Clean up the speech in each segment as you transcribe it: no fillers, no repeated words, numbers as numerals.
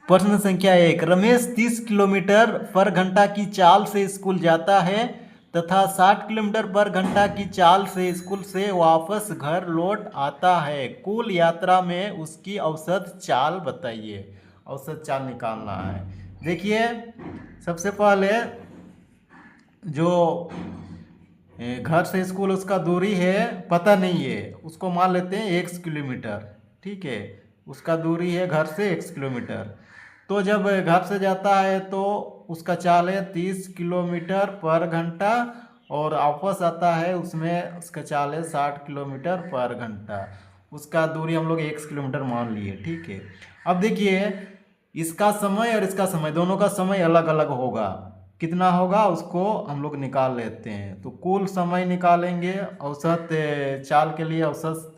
प्रश्न संख्या 1, रमेश 30 किलोमीटर पर घंटा की चाल से स्कूल जाता है तथा 60 किलोमीटर पर घंटा की चाल से स्कूल से वापस घर लौट आता है। कुल यात्रा में उसकी औसत चाल बताइए। औसत चाल निकालना है। देखिए, सबसे पहले जो घर से स्कूल उसका दूरी है पता नहीं है, उसको मान लेते हैं 1 किलोमीटर। ठीक है, उसका दूरी है घर से 1 किलोमीटर। तो जब घर से जाता है तो उसका चाल है 30 किलोमीटर पर घंटा और वापस आता है उसमें उसका चाल है 60 किलोमीटर पर घंटा। उसका दूरी हम लोग 1 किलोमीटर मान लिए। ठीक है, अब देखिए इसका समय और इसका समय, दोनों का समय अलग अलग होगा। कितना होगा उसको हम लोग निकाल लेते हैं। तो कुल समय निकालेंगे औसत चाल के लिए। औसत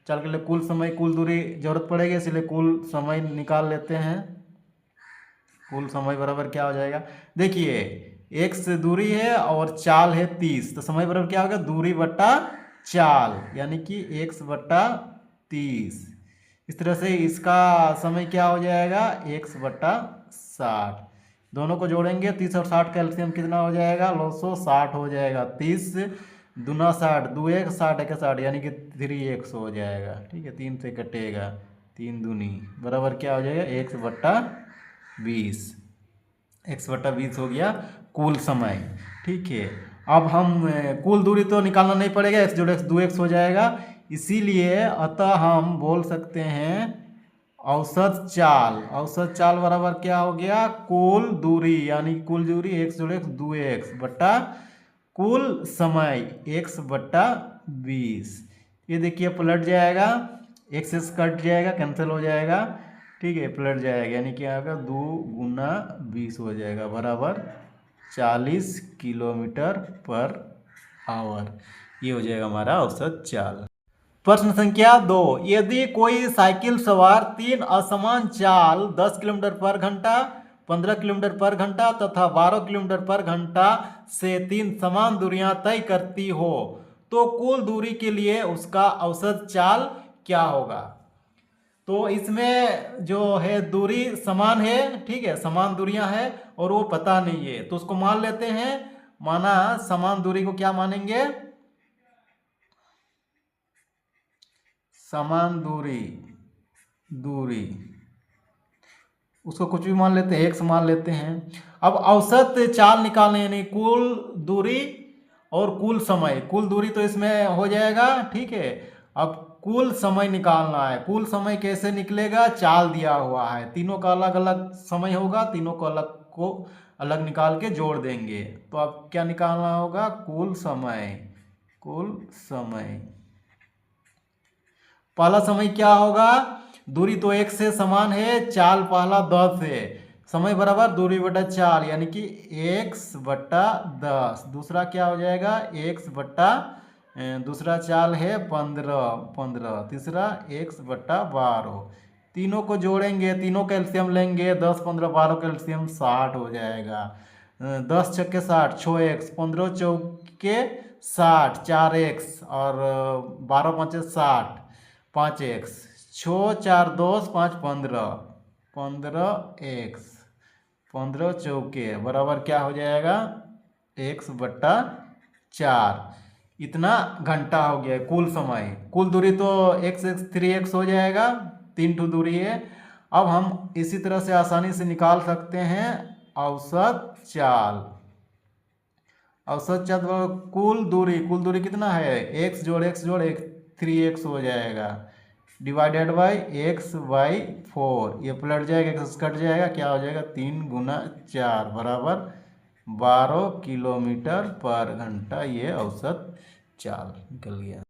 चाल के लिए कुल समय, कुल दूरी जरूरत पड़ेगी, इसलिए कुल समय निकाल लेते हैं। कुल समय बराबर क्या हो जाएगा? देखिए, एक से दूरी है और चाल है 30, तो समय बराबर क्या होगा? दूरी बट्टा चाल, यानी कि 1 बट्टा 30। इस तरह से इसका समय क्या हो जाएगा? 1 बट्टा 60। दोनों को जोड़ेंगे 30 और 60 का एलसीएम कितना हो जाएगा? 960 हो जाएगा। 30 दूना 60, दो एक 60 एक 60, यानी कि 3x हो जाएगा। ठीक है, 3 से कटेगा, 3 दूनी बराबर क्या हो जाएगा? 1 बट्टा 20। 1 बट्टा 20 हो गया कुल समय। ठीक है, अब हम कुल दूरी तो निकालना नहीं पड़ेगा, x जोड़ x 2x हो जाएगा। इसीलिए अतः हम बोल सकते हैं औसत चाल। औसत चाल बराबर क्या हो गया? कुल दूरी, यानी कुल दूरी 1 जोड़ x 2x बट्टा कुल समय 1 बट्टा 20। ये देखिए पलट जाएगा, x से कट जाएगा, कैंसिल हो जाएगा। ठीक है, पलट जाएगा, यानी कि आएगा 2 गुना 20 हो जाएगा बराबर 40 किलोमीटर पर आवर। ये हो जाएगा हमारा औसत चाल। प्रश्न संख्या 2, यदि कोई साइकिल सवार 3 असमान चाल 10 किलोमीटर पर घंटा, 15 किलोमीटर पर घंटा तथा 12 किलोमीटर पर घंटा से 3 समान दूरियां तय करती हो तो कुल दूरी के लिए उसका औसत चाल क्या होगा? तो इसमें जो है दूरी समान है। ठीक है, समान दूरियां हैं और वो पता नहीं है, तो उसको मान लेते हैं। माना समान दूरी को क्या मानेंगे? समान दूरी, दूरी उसको कुछ भी मान लेते हैं, x मान लेते हैं। अब औसत चाल निकालने, यानी कुल दूरी और कुल समय। कुल दूरी तो इसमें हो जाएगा। ठीक है, अब कुल समय निकालना है। कुल समय कैसे निकलेगा? चाल दिया हुआ है, तीनों का अलग अलग समय होगा, तीनों को अलग निकाल के जोड़ देंगे। तो अब क्या निकालना होगा? कुल समय। कुल समय, पहला समय क्या होगा? दूरी तो 1 से समान है, चाल पहला 10 है, समय बराबर दूरी बटा चाल, यानी कि x बट्टा 10। दूसरा क्या हो जाएगा? x बट्टा दूसरा चाल है 15, तीसरा x बट्टा 12। तीनों को जोड़ेंगे, तीनों का एलसीएम लेंगे, 10 15 12 का एलसीएम 60 हो जाएगा। 10 छक्के 60, 6x, 15 चौके 60, 4x और 12 पंचे 60, 5x, 6 4 2 5 15, 15x, 15 चौके बराबर क्या हो जाएगा? 1 बट्टा 4। इतना घंटा हो गया कुल समय। कुल दूरी तो x 3x हो जाएगा, 3 ठो दूरी है। अब हम इसी तरह से आसानी से निकाल सकते हैं औसत चाल। औसत चाल कुल दूरी कितना है? x जोड़ x जोड़ 3x हो जाएगा, डिवाइडेड बाई x बाई 4। ये पलट जाएगा, x कट जाएगा, क्या हो जाएगा? 3 गुना 4 बराबर 12 किलोमीटर पर घंटा। ये औसत चाल निकल गया।